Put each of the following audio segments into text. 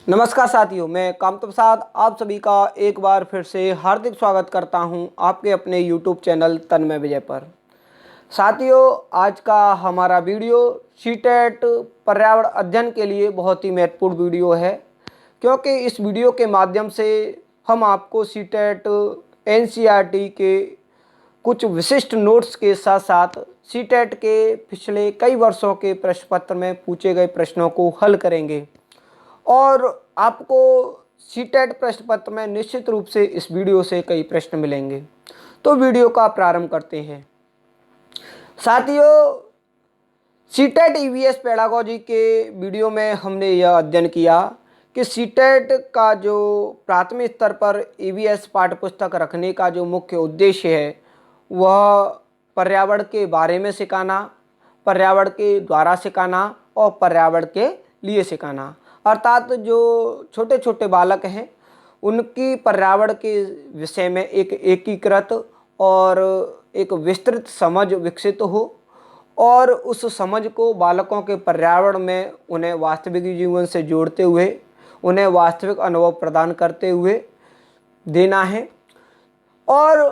नमस्कार साथियों, मैं कामत प्रसाद आप सभी का एक बार फिर से हार्दिक स्वागत करता हूं आपके अपने YouTube चैनल तन्मय विजय पर। साथियों, आज का हमारा वीडियो सीटेट पर्यावरण अध्ययन के लिए बहुत ही महत्वपूर्ण वीडियो है, क्योंकि इस वीडियो के माध्यम से हम आपको सीटेट NCERT के कुछ विशिष्ट नोट्स के साथ साथ सीटेट के पिछले कई वर्षों के प्रश्न पत्र में पूछे गए प्रश्नों को हल करेंगे और आपको सीटेट प्रश्न पत्र में निश्चित रूप से इस वीडियो से कई प्रश्न मिलेंगे। तो वीडियो का प्रारंभ करते हैं। साथियों, सीटेट EVS पेडागोजी के वीडियो में हमने यह अध्ययन किया कि सीटेट का जो प्राथमिक स्तर पर EVS पाठ्यपुस्तक रखने का जो मुख्य उद्देश्य है वह पर्यावरण के बारे में सिखाना, पर्यावरण के द्वारा सिखाना और पर्यावरण के लिए सिखाना, अर्थात जो छोटे छोटे बालक हैं उनकी पर्यावरण के विषय में एक एकीकृत और एक विस्तृत समझ विकसित हो और उस समझ को बालकों के पर्यावरण में उन्हें वास्तविक जीवन से जोड़ते हुए उन्हें वास्तविक अनुभव प्रदान करते हुए देना है और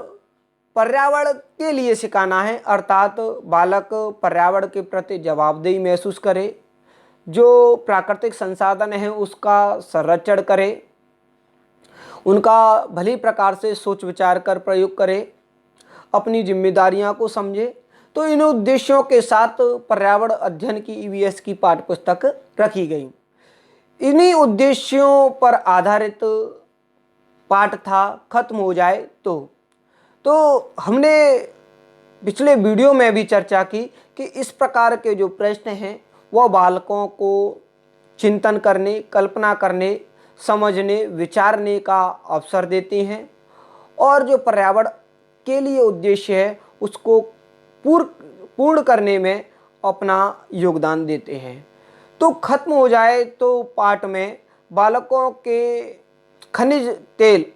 पर्यावरण के लिए सिखाना है, अर्थात बालक पर्यावरण के प्रति जवाबदेही महसूस करे, जो प्राकृतिक संसाधन है उसका संरक्षण करे, उनका भली प्रकार से सोच विचार कर प्रयोग करे, अपनी जिम्मेदारियां को समझे। तो इन उद्देश्यों के साथ पर्यावरण अध्ययन की EVS की पाठ्यपुस्तक रखी गई। इन्हीं उद्देश्यों पर आधारित पाठ था खत्म हो जाए तो हमने पिछले वीडियो में भी चर्चा की कि इस प्रकार के जो प्रश्न हैं वह बालकों को चिंतन करने, कल्पना करने, समझने, विचारने का अवसर देते हैं और जो पर्यावरण के लिए उद्देश्य है उसको पूर्ण करने में अपना योगदान देते हैं। तो खत्म हो जाए तो पाठ में बालकों के खनिज तेल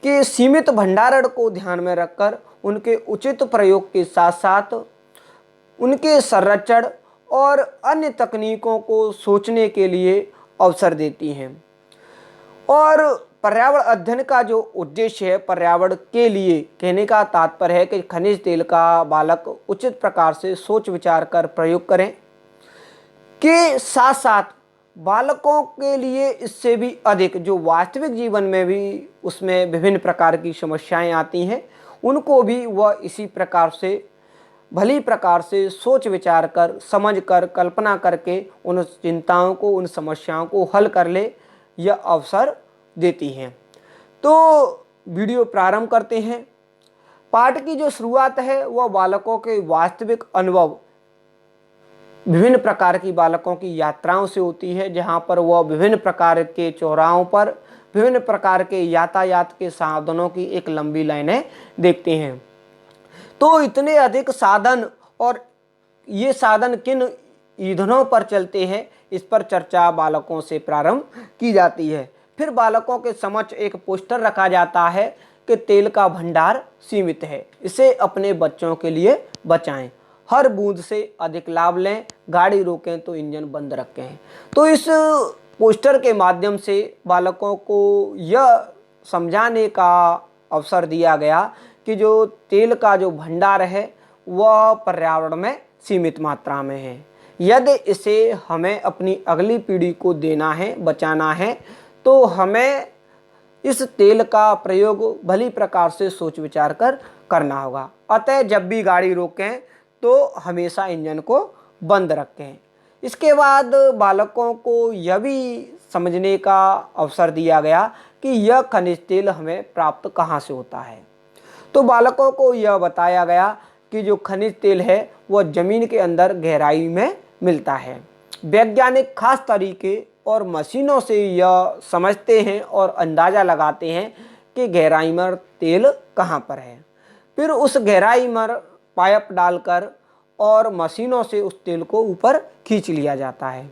के सीमित भंडारण को ध्यान में रखकर उनके उचित प्रयोग के साथ साथ उनके संरक्षण और अन्य तकनीकों को सोचने के लिए अवसर देती हैं। और पर्यावरण अध्ययन का जो उद्देश्य है, पर्यावरण के लिए कहने का तात्पर्य है कि खनिज तेल का बालक उचित प्रकार से सोच विचार कर प्रयोग करें के साथ साथ बालकों के लिए इससे भी अधिक जो वास्तविक जीवन में भी उसमें विभिन्न प्रकार की समस्याएं आती हैं उनको भी वह इसी प्रकार से भली प्रकार से सोच विचार कर, समझ कर, कल्पना करके उन चिंताओं को, उन समस्याओं को हल कर ले, यह अवसर देती हैं। तो वीडियो प्रारंभ करते हैं। पाठ की जो शुरुआत है वह बालकों के वास्तविक अनुभव, विभिन्न प्रकार की बालकों की यात्राओं से होती है, जहां पर वह विभिन्न प्रकार के चौराहों पर विभिन्न प्रकार के यातायात के साधनों की एक लंबी लाइनें देखते हैं। तो इतने अधिक साधन और ये साधन किन ईंधनों पर चलते हैं इस पर चर्चा बालकों से प्रारंभ की जाती है। फिर बालकों के समक्ष एक पोस्टर रखा जाता है कि तेल का भंडार सीमित है, इसे अपने बच्चों के लिए बचाएं, हर बूंद से अधिक लाभ लें, गाड़ी रोकें तो इंजन बंद रखें। तो इस पोस्टर के माध्यम से बालकों को यह समझाने का अवसर दिया गया कि जो तेल का जो भंडार है वह पर्यावरण में सीमित मात्रा में है, यदि इसे हमें अपनी अगली पीढ़ी को देना है, बचाना है, तो हमें इस तेल का प्रयोग भली प्रकार से सोच विचार कर करना होगा। अतः जब भी गाड़ी रोकें तो हमेशा इंजन को बंद रखें। इसके बाद बालकों को यह भी समझने का अवसर दिया गया कि यह खनिज तेल हमें प्राप्त कहाँ से होता है। तो बालकों को यह बताया गया कि जो खनिज तेल है वह जमीन के अंदर गहराई में मिलता है। वैज्ञानिक खास तरीके और मशीनों से यह समझते हैं और अंदाज़ा लगाते हैं कि गहराई में तेल कहाँ पर है। फिर उस गहराई में पाइप डालकर और मशीनों से उस तेल को ऊपर खींच लिया जाता है।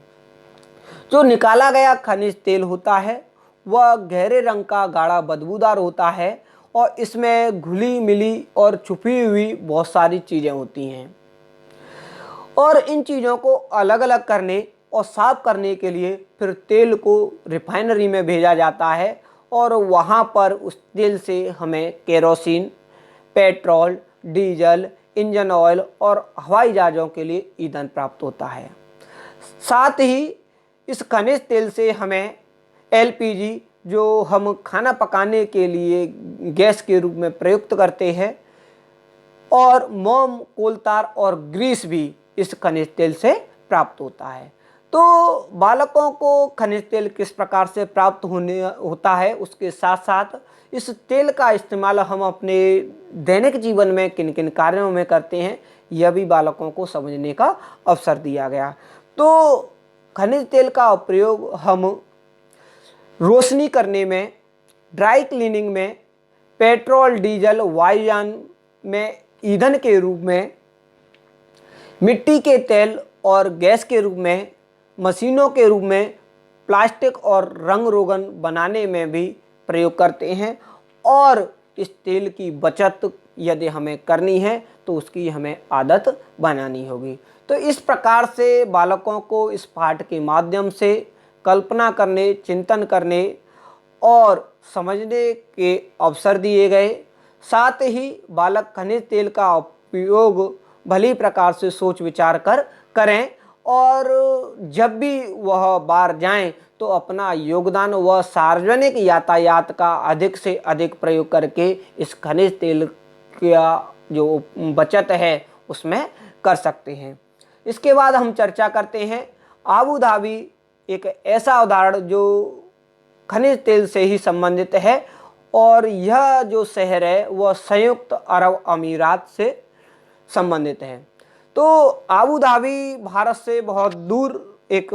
जो निकाला गया खनिज तेल होता है वह गहरे रंग का गाढ़ा बदबूदार होता है और इसमें घुली मिली और छुपी हुई बहुत सारी चीज़ें होती हैं और इन चीज़ों को अलग अलग करने और साफ करने के लिए फिर तेल को रिफाइनरी में भेजा जाता है और वहाँ पर उस तेल से हमें kerosene, petrol, diesel, engine oil और हवाई जहाज़ों के लिए ईंधन प्राप्त होता है। साथ ही इस खनिज तेल से हमें एलपीजी, जो हम खाना पकाने के लिए गैस के रूप में प्रयुक्त करते हैं, और मोम, कोलतार और ग्रीस भी इस खनिज तेल से प्राप्त होता है। तो बालकों को खनिज तेल किस प्रकार से प्राप्त होता है, उसके साथ साथ इस तेल का इस्तेमाल हम अपने दैनिक जीवन में किन किन कार्यों में करते हैं, यह भी बालकों को समझने का अवसर दिया गया। तो खनिज तेल का प्रयोग हम रोशनी करने में, ड्राई क्लीनिंग में, पेट्रोल, डीजल, वायुयान में ईंधन के रूप में, मिट्टी के तेल और गैस के रूप में, मशीनों के रूप में, प्लास्टिक और रंग रोगन बनाने में भी प्रयोग करते हैं। और इस तेल की बचत यदि हमें करनी है तो उसकी हमें आदत बनानी होगी। तो इस प्रकार से बालकों को इस पाठ के माध्यम से कल्पना करने, चिंतन करने और समझने के अवसर दिए गए। साथ ही बालक खनिज तेल का उपयोग भली प्रकार से सोच विचार कर करें और जब भी वह बाहर जाएं तो अपना योगदान वह सार्वजनिक यातायात का अधिक से अधिक प्रयोग करके इस खनिज तेल का जो बचत है उसमें कर सकते हैं। इसके बाद हम चर्चा करते हैं आबू धाबी, एक ऐसा उदाहरण जो खनिज तेल से ही संबंधित है और यह जो शहर है वह संयुक्त अरब अमीरात से संबंधित है। तो आबू धाबी भारत से बहुत दूर एक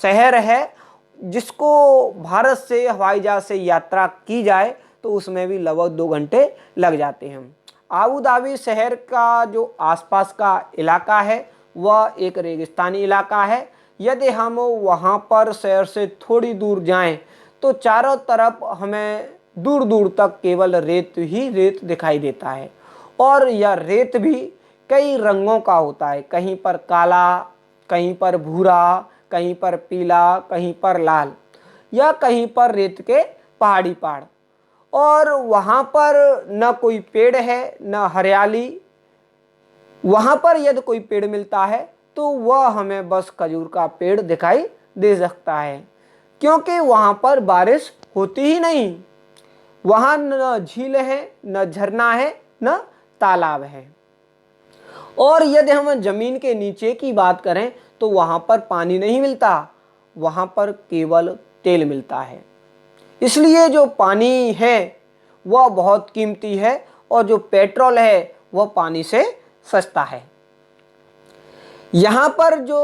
शहर है, जिसको भारत से हवाई जहाज से यात्रा की जाए तो उसमें भी लगभग 2 घंटे लग जाते हैं। आबू धाबी शहर का जो आसपास का इलाका है वह एक रेगिस्तानी इलाका है। यदि हम वहाँ पर शहर से थोड़ी दूर जाएं तो चारों तरफ हमें दूर दूर तक केवल रेत ही रेत दिखाई देता है और यह रेत भी कई रंगों का होता है, कहीं पर काला, कहीं पर भूरा, कहीं पर पीला, कहीं पर लाल, या कहीं पर रेत के पहाड़ी पहाड़। और वहाँ पर न कोई पेड़ है न हरियाली। वहाँ पर यदि कोई पेड़ मिलता है तो वह हमें बस खजूर का पेड़ दिखाई दे सकता है, क्योंकि वहाँ पर बारिश होती ही नहीं। वहाँ न झील है, न झरना है, न तालाब है। और यदि हम जमीन के नीचे की बात करें तो वहाँ पर पानी नहीं मिलता, वहाँ पर केवल तेल मिलता है। इसलिए जो पानी है वह बहुत कीमती है और जो पेट्रोल है वह पानी से सस्ता है। यहाँ पर जो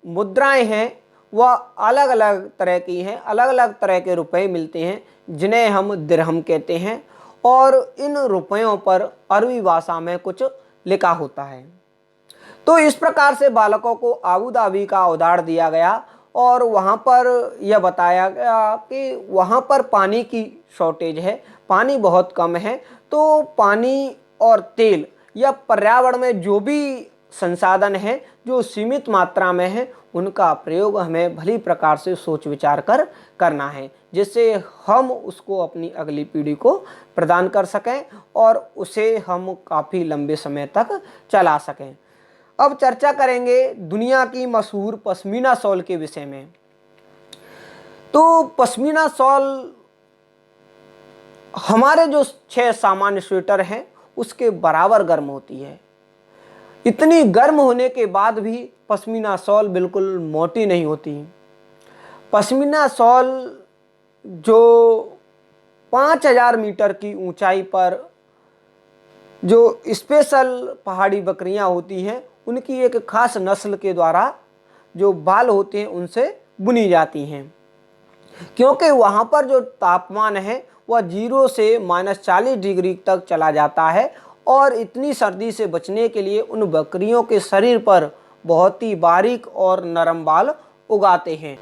मुद्राएं हैं वह अलग अलग तरह की हैं, अलग अलग तरह के रुपए मिलते हैं जिन्हें हम दिरहम कहते हैं और इन रुपयों पर अरबी भाषा में कुछ लिखा होता है। तो इस प्रकार से बालकों को आबू धाबी का उदाहरण दिया गया और वहाँ पर यह बताया गया कि वहाँ पर पानी की शॉर्टेज है, पानी बहुत कम है। तो पानी और तेल या पर्यावरण में जो भी संसाधन है जो सीमित मात्रा में है उनका प्रयोग हमें भली प्रकार से सोच विचार कर करना है, जिससे हम उसको अपनी अगली पीढ़ी को प्रदान कर सकें और उसे हम काफ़ी लंबे समय तक चला सकें। अब चर्चा करेंगे दुनिया की मशहूर पश्मीना शॉल के विषय में। तो पश्मीना शॉल हमारे जो 6 सामान्य स्वेटर हैं उसके बराबर गर्म होती है। इतनी गर्म होने के बाद भी पश्मीना शॉल बिल्कुल मोटी नहीं होती। पश्मीना शॉल जो 5000 मीटर की ऊंचाई पर जो स्पेशल पहाड़ी बकरियां होती हैं उनकी एक खास नस्ल के द्वारा जो बाल होते हैं उनसे बुनी जाती हैं, क्योंकि वहाँ पर जो तापमान है वह 0 से -40 डिग्री तक चला जाता है और इतनी सर्दी से बचने के लिए उन बकरियों के शरीर पर बहुत ही बारीक और नरम बाल उगाते हैं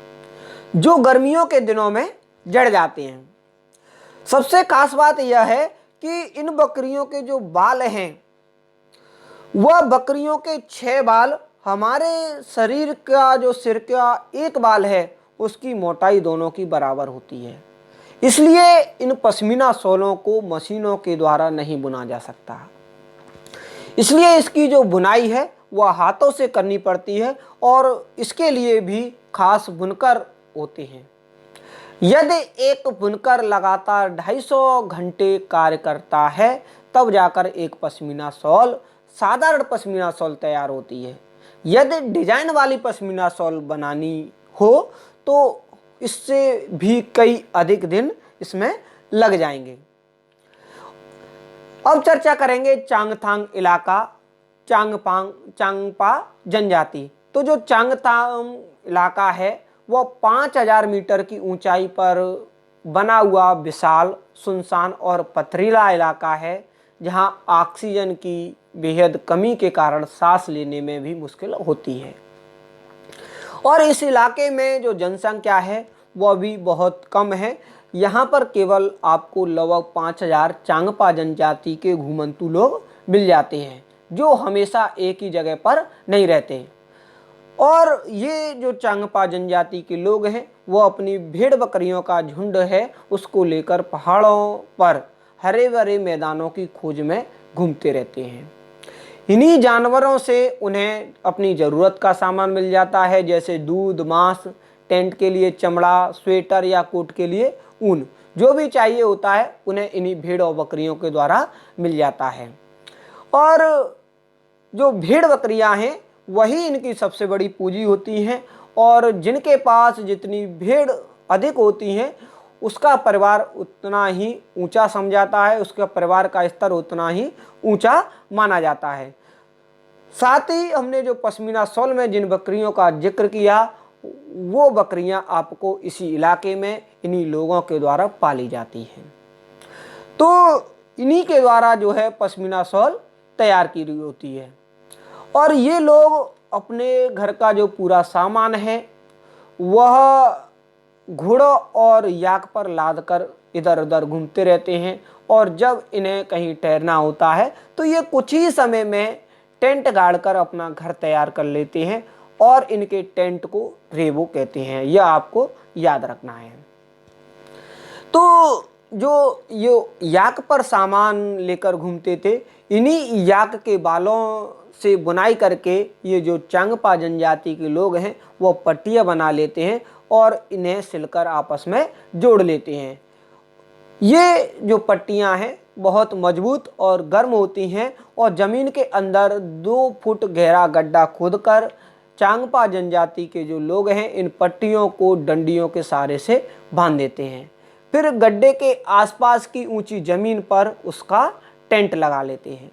जो गर्मियों के दिनों में जड़ जाते हैं। सबसे खास बात यह है कि इन बकरियों के जो बाल हैं वह बकरियों के 6 बाल हमारे शरीर का जो सिर का एक बाल है उसकी मोटाई दोनों की बराबर होती है। इसलिए इन पश्मीना शॉलों को मशीनों के द्वारा नहीं बुना जा सकता। इसलिए इसकी जो बुनाई है वह हाथों से करनी पड़ती है और इसके लिए भी खास बुनकर होते हैं। यदि एक बुनकर लगातार 250 घंटे कार्य करता है तब जाकर एक पश्मीना शॉल, साधारण पश्मीना शॉल तैयार होती है। यदि डिजाइन वाली पश्मीना शॉल बनानी हो तो इससे भी कई अधिक दिन इसमें लग जाएंगे। अब चर्चा करेंगे चांगथांग इलाका, चांगपा जनजाति। तो जो चांगथांग इलाका है वह 5000 मीटर की ऊंचाई पर बना हुआ विशाल, सुनसान और पथरीला इलाका है, जहां ऑक्सीजन की बेहद कमी के कारण सांस लेने में भी मुश्किल होती है। और इस इलाके में जो जनसंख्या है वह भी बहुत कम है। यहाँ पर केवल आपको लगभग 5000 चांगपा जनजाति के घुमंतू लोग मिल जाते हैं जो हमेशा एक ही जगह पर नहीं रहते। और ये जो चांगपा जनजाति के लोग हैं वो अपनी भेड़ बकरियों का झुंड है उसको लेकर पहाड़ों पर हरे भरे मैदानों की खोज में घूमते रहते हैं। इन्हीं जानवरों से उन्हें अपनी ज़रूरत का सामान मिल जाता है, जैसे दूध, मांस, टेंट के लिए चमड़ा, स्वेटर या कोट के लिए ऊन। जो भी चाहिए होता है उन्हें इन्हीं भेड़ और बकरियों के द्वारा मिल जाता है। और जो भेड़ बकरियां हैं वही इनकी सबसे बड़ी पूंजी होती हैं और जिनके पास जितनी भेड़ अधिक होती हैं उसका परिवार उतना ही ऊंचा समझाता है, उसका परिवार का स्तर उतना ही ऊंचा माना जाता है। साथ ही हमने जो पश्मीना शॉल में जिन बकरियों का जिक्र किया वो बकरियां आपको इसी इलाके में इन्हीं लोगों के द्वारा पाली जाती हैं। तो इन्हीं के द्वारा जो है पश्मीना शॉल तैयार की गई होती है। और ये लोग अपने घर का जो पूरा सामान है वह घोड़ों और याक पर लाद कर इधर उधर घूमते रहते हैं। और जब इन्हें कहीं ठहरना होता है तो ये कुछ ही समय में टेंट गाड़कर अपना घर तैयार कर लेते हैं और इनके टेंट को रेबो कहते हैं, यह आपको याद रखना है। तो जो ये याक पर सामान लेकर घूमते थे, इन्हीं याक के बालों से बुनाई करके ये जो चांगपा जनजाति के लोग हैं वो पट्टियाँ बना लेते हैं और इन्हें सिलकर आपस में जोड़ लेते हैं। ये जो पट्टियाँ हैं बहुत मजबूत और गर्म होती हैं और ज़मीन के अंदर 2 फुट गहरा गड्ढा खोदकर चांगपा जनजाति के जो लोग हैं इन पट्टियों को डंडियों के सहारे से बांध देते हैं। फिर गड्ढे के आसपास की ऊंची ज़मीन पर उसका टेंट लगा लेते हैं।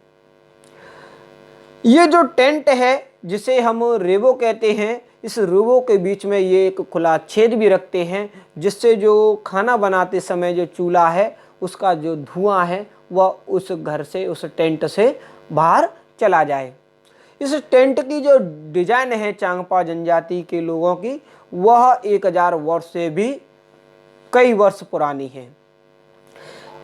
ये जो टेंट है जिसे हम रेबो कहते हैं, इस रेबो के बीच में ये एक खुला छेद भी रखते हैं जिससे जो खाना बनाते समय जो चूल्हा है उसका जो धुआं है वह उस घर से, उस टेंट से बाहर चला जाए। इस टेंट की जो डिजाइन है चांगपा जनजाति के लोगों की वह 1000 वर्ष से भी कई वर्ष पुरानी है।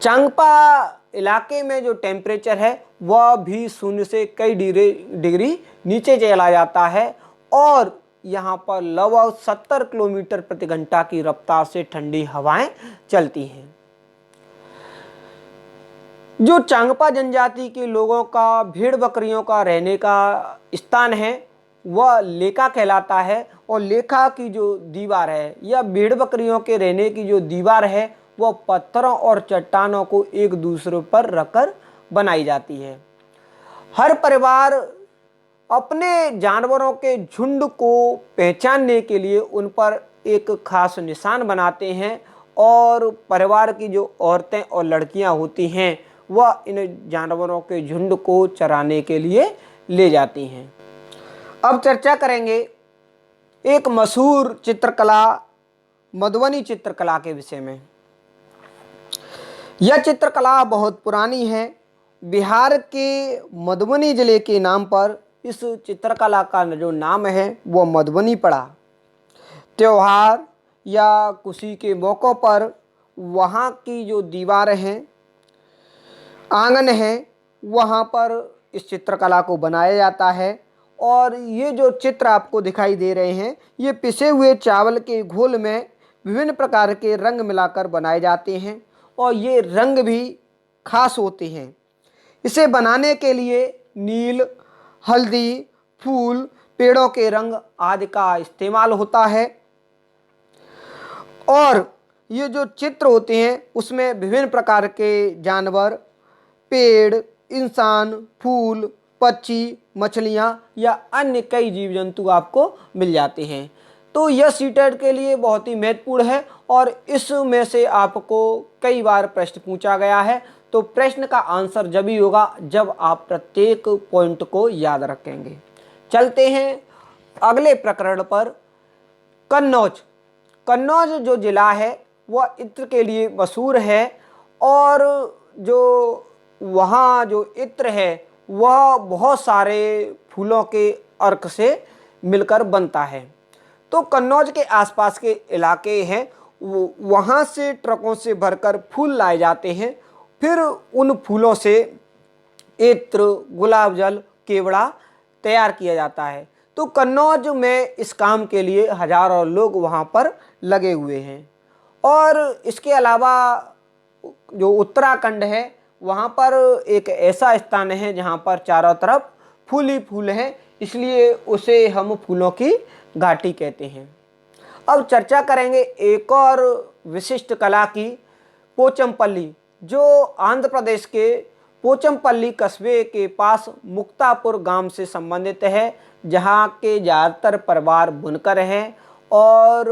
चांगपा इलाके में जो टेम्परेचर है वह भी 0 से कई डिग्री नीचे चला जाता है और यहाँ पर लगभग 70 किलोमीटर प्रति घंटा की रफ्तार से ठंडी हवाएं चलती हैं। जो चांगपा जनजाति के लोगों का भेड़ बकरियों का रहने का स्थान है वह लेका कहलाता है और लेका की जो दीवार है या भेड़ बकरियों के रहने की जो दीवार है वह पत्थरों और चट्टानों को एक दूसरे पर रखकर बनाई जाती है। हर परिवार अपने जानवरों के झुंड को पहचानने के लिए उन पर एक खास निशान बनाते हैं और परिवार की जो औरतें और लड़कियां होती हैं वह इन जानवरों के झुंड को चराने के लिए ले जाती हैं। अब चर्चा करेंगे एक मशहूर चित्रकला, मधुबनी चित्रकला के विषय में। यह चित्रकला बहुत पुरानी है। बिहार के मधुबनी जिले के नाम पर इस चित्रकला का जो नाम है वो मधुबनी पड़ा। त्योहार या खुशी के मौक़ों पर वहाँ की जो दीवारें हैं, आंगन है, वहाँ पर इस चित्रकला को बनाया जाता है और ये जो चित्र आपको दिखाई दे रहे हैं, ये पिसे हुए चावल के घोल में विभिन्न प्रकार के रंग मिलाकर बनाए जाते हैं और ये रंग भी खास होते हैं। इसे बनाने के लिए नील, हल्दी, फूल, पेड़ों के रंग आदि का इस्तेमाल होता है। और ये जो चित्र होते हैं उसमें विभिन्न प्रकार के जानवर, पेड़, इंसान, फूल, पक्षी, मछलियाँ या अन्य कई जीव जंतु आपको मिल जाते हैं। तो यह सीटेट के लिए बहुत ही महत्वपूर्ण है और इसमें से आपको कई बार प्रश्न पूछा गया है। तो प्रश्न का आंसर जब ही होगा जब आप प्रत्येक पॉइंट को याद रखेंगे। चलते हैं अगले प्रकरण पर। कन्नौज। कन्नौज जो ज़िला है वह इत्र के लिए मशहूर है और जो वहाँ जो इत्र है वह बहुत सारे फूलों के अर्क से मिलकर बनता है। तो कन्नौज के आसपास के इलाके हैं वहाँ से ट्रकों से भरकर फूल लाए जाते हैं, फिर उन फूलों से इत्र, गुलाब जल, केवड़ा तैयार किया जाता है। तो कन्नौज में इस काम के लिए हजारों लोग वहाँ पर लगे हुए हैं। और इसके अलावा जो उत्तराखंड है वहाँ पर एक ऐसा स्थान है जहाँ पर चारों तरफ फूल ही फूल हैं, इसलिए उसे हम फूलों की घाटी कहते हैं। अब चर्चा करेंगे एक और विशिष्ट कला की, पोचमपल्ली, जो आंध्र प्रदेश के पोचमपल्ली कस्बे के पास मुक्तापुर गांव से संबंधित है, जहां के ज़्यादातर परिवार बुनकर हैं और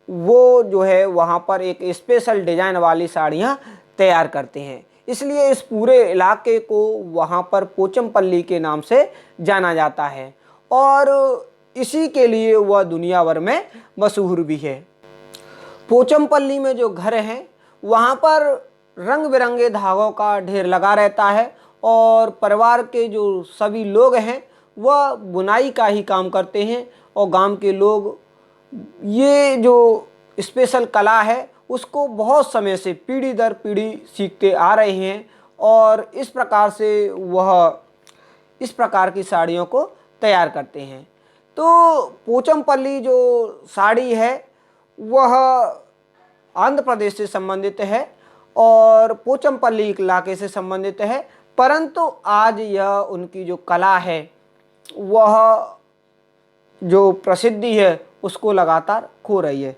वो जो है वहां पर एक स्पेशल डिजाइन वाली साड़ियां तैयार करते हैं, इसलिए इस पूरे इलाके को वहां पर पोचमपल्ली के नाम से जाना जाता है और इसी के लिए वह दुनिया भर में मशहूर भी है। पोचमपल्ली में जो घर हैं वहाँ पर रंग बिरंगे धागों का ढेर लगा रहता है और परिवार के जो सभी लोग हैं वह बुनाई का ही काम करते हैं और गांव के लोग ये जो स्पेशल कला है उसको बहुत समय से पीढ़ी दर पीढ़ी सीखते आ रहे हैं और इस प्रकार से वह इस प्रकार की साड़ियों को तैयार करते हैं। तो पोचमपल्ली जो साड़ी है वह आंध्र प्रदेश से संबंधित है और पोचमपल्ली इलाके से संबंधित है, परंतु आज यह उनकी जो कला है वह जो प्रसिद्धि है उसको लगातार खो रही है,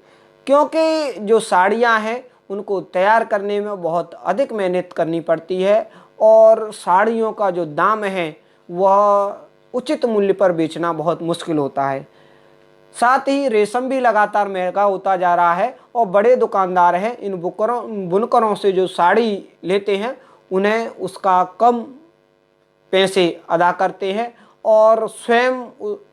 क्योंकि जो साड़ियाँ हैं उनको तैयार करने में बहुत अधिक मेहनत करनी पड़ती है और साड़ियों का जो दाम है वह उचित मूल्य पर बेचना बहुत मुश्किल होता है। साथ ही रेशम भी लगातार महंगा होता जा रहा है और बड़े दुकानदार हैं इन बुनकरों से जो साड़ी लेते हैं उन्हें उसका कम पैसे अदा करते हैं और स्वयं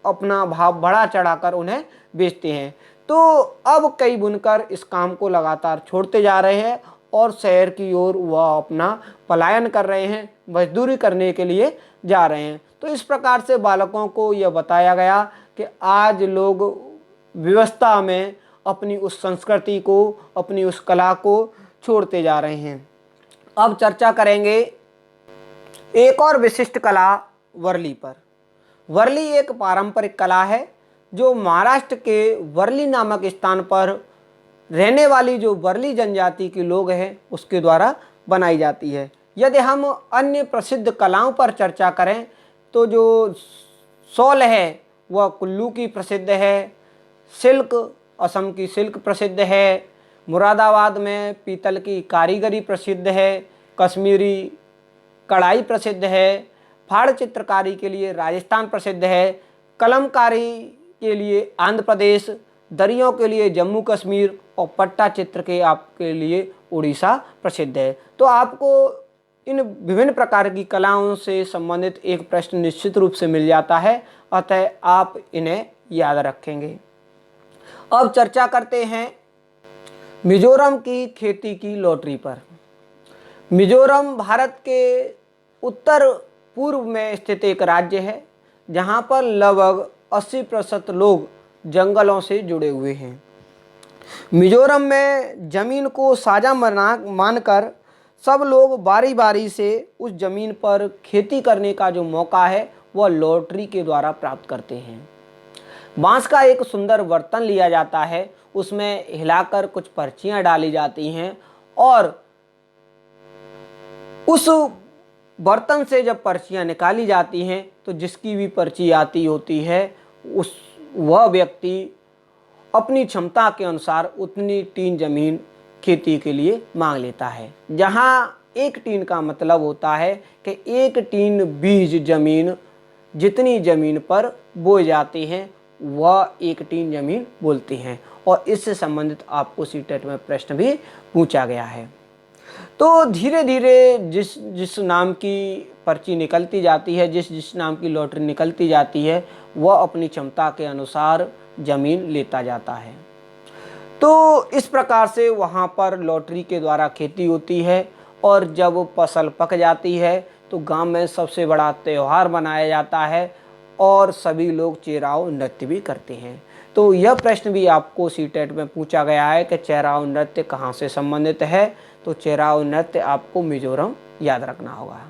अपना भाव बढ़ा चढ़ाकर उन्हें बेचते हैं। तो अब कई बुनकर इस काम को लगातार छोड़ते जा रहे हैं और शहर की ओर वह अपना पलायन कर रहे हैं, मजदूरी करने के लिए जा रहे हैं। तो इस प्रकार से बालकों को यह बताया गया कि आज लोग व्यवस्था में अपनी उस संस्कृति को, अपनी उस कला को छोड़ते जा रहे हैं। अब चर्चा करेंगे एक और विशिष्ट कला वर्ली पर। वर्ली एक पारंपरिक कला है जो महाराष्ट्र के वर्ली नामक स्थान पर रहने वाली जो वर्ली जनजाति के लोग हैं उसके द्वारा बनाई जाती है। यदि हम अन्य प्रसिद्ध कलाओं पर चर्चा करें तो जो शॉल है वह कुल्लू की प्रसिद्ध है, सिल्क असम की सिल्क प्रसिद्ध है, मुरादाबाद में पीतल की कारीगरी प्रसिद्ध है, कश्मीरी कढ़ाई प्रसिद्ध है, फाड़ चित्रकारी के लिए राजस्थान प्रसिद्ध है, कलमकारी के लिए आंध्र प्रदेश, दरियों के लिए जम्मू कश्मीर और पट्टा चित्र के आपके लिए उड़ीसा प्रसिद्ध है। तो आपको इन विभिन्न प्रकार की कलाओं से संबंधित एक प्रश्न निश्चित रूप से मिल जाता है, अतः आप इन्हें याद रखेंगे। अब चर्चा करते हैं मिजोरम की खेती की लॉटरी पर। मिजोरम भारत के उत्तर पूर्व में स्थित एक राज्य है जहां पर लगभग 80% लोग जंगलों से जुड़े हुए हैं। मिजोरम में ज़मीन को साझा मानकर सब लोग बारी बारी से उस ज़मीन पर खेती करने का जो मौका है वह लॉटरी के द्वारा प्राप्त करते हैं। बांस का एक सुंदर बर्तन लिया जाता है, उसमें हिलाकर कुछ पर्चियां डाली जाती हैं और उस बर्तन से जब पर्चियां निकाली जाती हैं तो जिसकी भी पर्ची आती होती है वह व्यक्ति अपनी क्षमता के अनुसार उतनी टीन जमीन खेती के लिए मांग लेता है। जहां एक टीन का मतलब होता है कि एक टीन बीज जमीन जितनी जमीन पर बोए जाते हैं वह एक टीन जमीन बोलते हैं। और इससे संबंधित आपको सीटेट में प्रश्न भी पूछा गया है। तो धीरे धीरे जिस जिस नाम की पर्ची निकलती जाती है, जिस जिस नाम की लॉटरी निकलती जाती है, वह अपनी क्षमता के अनुसार जमीन लेता जाता है। तो इस प्रकार से वहाँ पर लॉटरी के द्वारा खेती होती है और जब फसल पक जाती है तो गांव में सबसे बड़ा त्यौहार मनाया जाता है और सभी लोग चेराव नृत्य भी करते हैं। तो यह प्रश्न भी आपको सीटेट में पूछा गया है कि चेराव नृत्य कहाँ से संबंधित है। तो चेराव नृत्य आपको मिजोरम याद रखना होगा।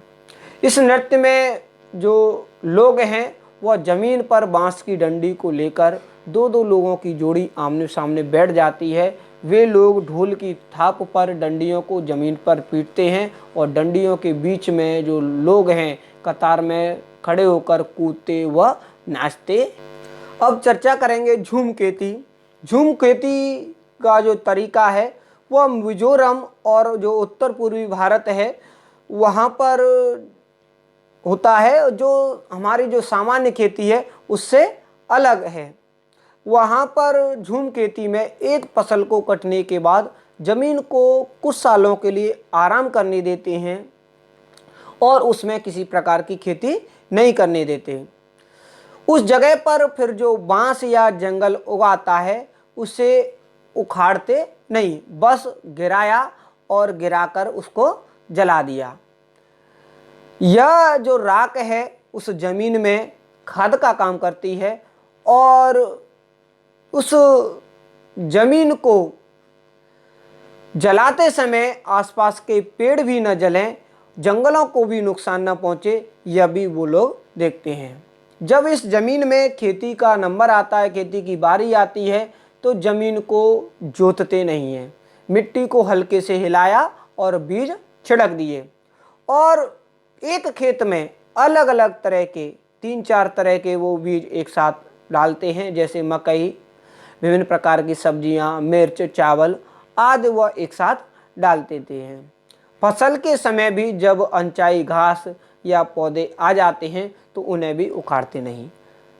इस नृत्य में जो लोग हैं वह जमीन पर बांस की डंडी को लेकर दो दो लोगों की जोड़ी आमने सामने बैठ जाती है। वे लोग ढोल की थाप पर डंडियों को जमीन पर पीटते हैं और डंडियों के बीच में जो लोग हैं कतार में खड़े होकर कूदते व नाचते। अब चर्चा करेंगे झूम खेती। झूम खेती का जो तरीका है वह मिजोरम और जो उत्तर पूर्वी भारत है वहाँ पर होता है, जो हमारी जो सामान्य खेती है उससे अलग है। वहाँ पर झूम खेती में एक फसल को कटने के बाद जमीन को कुछ सालों के लिए आराम करने देते हैं और उसमें किसी प्रकार की खेती नहीं करने देते। उस जगह पर फिर जो बांस या जंगल उगाता है उसे उखाड़ते नहीं, बस गिराया और गिराकर उसको जला दिया। यह जो राख है उस जमीन में खाद का काम करती है और उस जमीन को जलाते समय आसपास के पेड़ भी न जलें, जंगलों को भी नुकसान न पहुंचे, यह भी वो लोग देखते हैं। जब इस जमीन में खेती का नंबर आता है, खेती की बारी आती है, तो जमीन को जोतते नहीं हैं, मिट्टी को हल्के से हिलाया और बीज छिड़क दिए और एक खेत में अलग अलग तरह के 3-4 तरह के वो बीज एक साथ डालते हैं, जैसे मकई, विभिन्न प्रकार की सब्जियां, मिर्च, चावल आदि वह एक साथ डाल देते हैं। फसल के समय भी जब अनचाही घास या पौधे आ जाते हैं तो उन्हें भी उखाड़ते नहीं,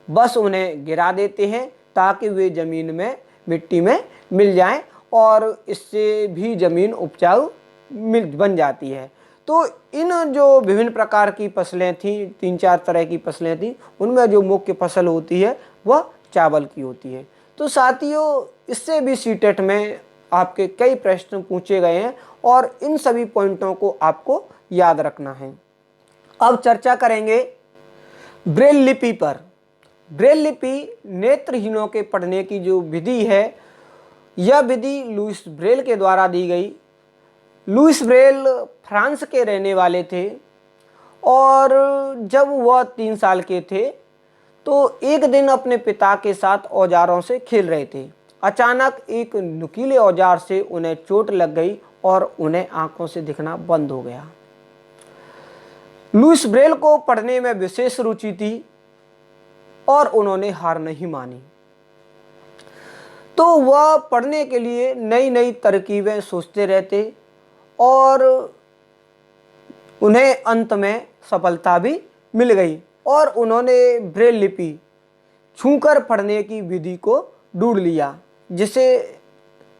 बस उन्हें गिरा देते हैं ताकि वे जमीन में मिट्टी में मिल जाएं और इससे भी जमीन उपजाऊ बन जाती है। तो इन जो विभिन्न प्रकार की फसलें थीं, 3-4 तरह की फसलें थीं, उनमें जो मुख्य फसल होती है वह चावल की होती है। तो साथियों इससे भी सीटेट में आपके कई प्रश्न पूछे गए हैं और इन सभी पॉइंटों को आपको याद रखना है। अब चर्चा करेंगे ब्रेल लिपि पर। ब्रेल लिपि नेत्रहीनों के पढ़ने की जो विधि है, यह विधि लुईस ब्रेल के द्वारा दी गई। लुईस ब्रेल फ्रांस के रहने वाले थे और जब वह 3 साल के थे तो एक दिन अपने पिता के साथ औजारों से खेल रहे थे। अचानक एक नुकीले औजार से उन्हें चोट लग गई और उन्हें आंखों से दिखना बंद हो गया। लुईस ब्रेल को पढ़ने में विशेष रुचि थी और उन्होंने हार नहीं मानी, तो वह पढ़ने के लिए नई नई तरकीबें सोचते रहते और उन्हें अंत में सफलता भी मिल गई और उन्होंने ब्रेल लिपि छूकर पढ़ने की विधि को ढूंढ लिया, जिसे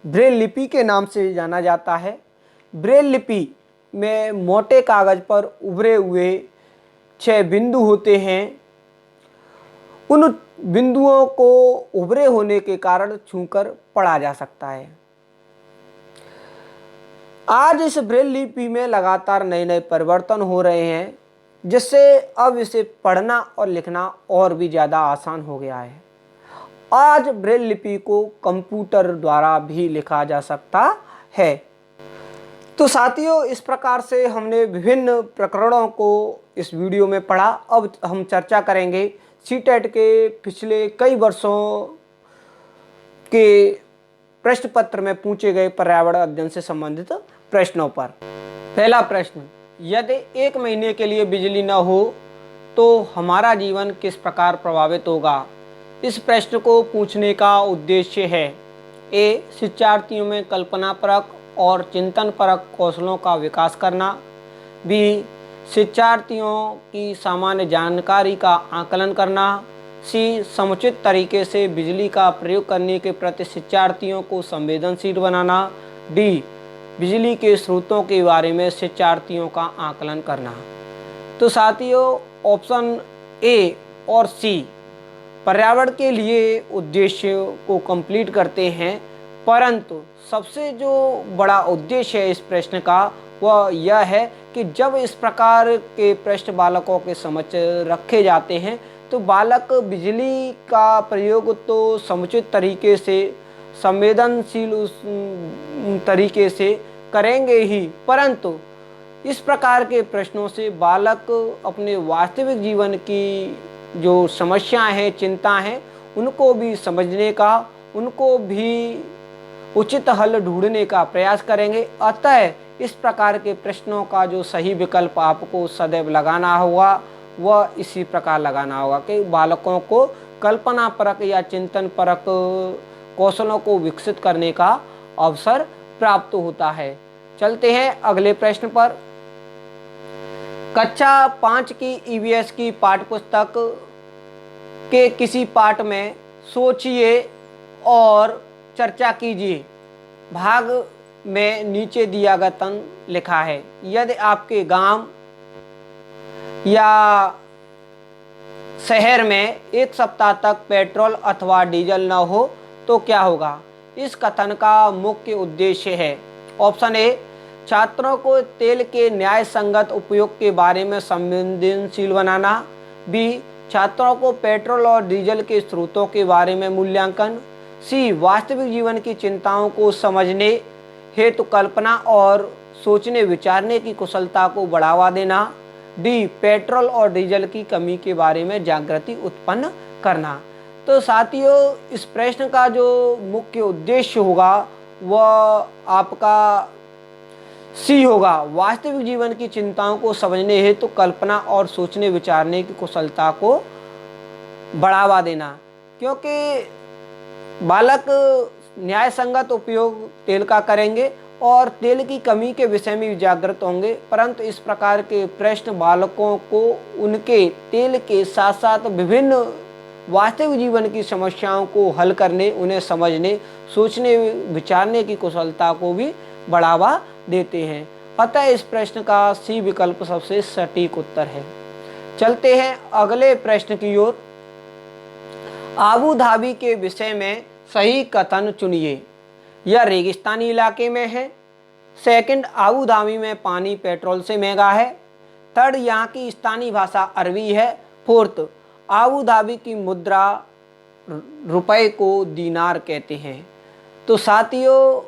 ब्रेल लिपि के नाम से जाना जाता है। ब्रेल लिपि में मोटे कागज पर उभरे हुए 6 बिंदु होते हैं। उन बिंदुओं को उभरे होने के कारण छूकर पढ़ा जा सकता है। आज इस ब्रेल लिपि में लगातार नए नए परिवर्तन हो रहे हैं, जिससे अब इसे पढ़ना और लिखना और भी ज़्यादा आसान हो गया है। आज ब्रेल लिपि को कंप्यूटर द्वारा भी लिखा जा सकता है। तो साथियों, इस प्रकार से हमने विभिन्न प्रकरणों को इस वीडियो में पढ़ा। अब हम चर्चा करेंगे सीटेट के पिछले कई वर्षों के प्रश्न पत्र में पूछे गए पर्यावरण अध्ययन से संबंधित प्रश्नों पर। पहला प्रश्न, यदि 1 महीने के लिए बिजली न हो तो हमारा जीवन किस प्रकार प्रभावित होगा? इस प्रश्न को पूछने का उद्देश्य है ए, शिक्षार्थियों में कल्पनापरक और चिंतनपरक कौशलों का विकास करना, बी, शिक्षार्थियों की सामान्य जानकारी का आकलन करना, सी, समुचित तरीके से बिजली का प्रयोग करने के प्रति शिक्षार्थियों को संवेदनशील बनाना, डी, बिजली के स्रोतों के बारे में शिक्षार्थियों का आकलन करना। तो साथियों, ऑप्शन ए और सी पर्यावरण के लिए उद्देश्य को कंप्लीट करते हैं, परंतु सबसे जो बड़ा उद्देश्य है इस प्रश्न का वह यह है कि जब इस प्रकार के प्रश्न बालकों के समक्ष रखे जाते हैं तो बालक बिजली का प्रयोग तो समुचित तरीके से, संवेदनशील उस तरीके से करेंगे ही, परंतु इस प्रकार के प्रश्नों से बालक अपने वास्तविक जीवन की जो समस्याएं हैं, चिंता हैं, उनको भी समझने का, उनको भी उचित हल ढूंढने का प्रयास करेंगे। अतः इस प्रकार के प्रश्नों का जो सही विकल्प आपको सदैव लगाना होगा वह इसी प्रकार लगाना होगा कि बालकों को कल्पनापरक या चिंतनपरक कौशलों को विकसित करने का अवसर प्राप्त होता है। चलते हैं अगले प्रश्न पर। कक्षा 5 की ईवीएस की पाठ्यपुस्तक के किसी पाठ में सोचिए और चर्चा कीजिए। भाग में नीचे दिया गया तंत्र लिखा है। यदि आपके गांव या शहर में 1 सप्ताह तक पेट्रोल अथवा डीजल न हो तो क्या होगा? इस कथन का मुख्य उद्देश्य है ऑप्शन ए, छात्रों को तेल के न्याय संगत उपयोग के बारे में संवेदनशील बनाना, बी, छात्रों को पेट्रोल और डीजल के स्रोतों के बारे में मूल्यांकन, सी, वास्तविक जीवन की चिंताओं को समझने हेतु कल्पना और सोचने विचारने की कुशलता को बढ़ावा देना, डी, पेट्रोल और डीजल की कमी के बारे में जागृति उत्पन्न करना। तो साथियों, इस प्रश्न का जो मुख्य उद्देश्य होगा वह आपका सी होगा, वास्तविक जीवन की चिंताओं को समझने हेतु कल्पना और सोचने विचारने की कुशलता को बढ़ावा देना। क्योंकि बालक न्याय संगत उपयोग तेल का करेंगे और तेल की कमी के विषय में जागृत होंगे, परंतु इस प्रकार के प्रश्न बालकों को उनके तेल के साथ साथ विभिन्न वास्तविक जीवन की समस्याओं को हल करने, उन्हें समझने, सोचने विचारने की कुशलता को भी बढ़ावा देते हैं। अतः इस प्रश्न का सी विकल्प सबसे सटीक उत्तर है। चलते हैं अगले प्रश्न की ओर। आबू धाबी के विषय में सही कथन चुनिए। यह रेगिस्तानी इलाके में है। सेकंड, आबू धाबी में पानी पेट्रोल से महंगा है। थर्ड, यहाँ की स्थानीय भाषा अरबी है। फोर्थ, आबू धाबी की मुद्रा रुपए को दीनार कहते हैं। तो साथियों,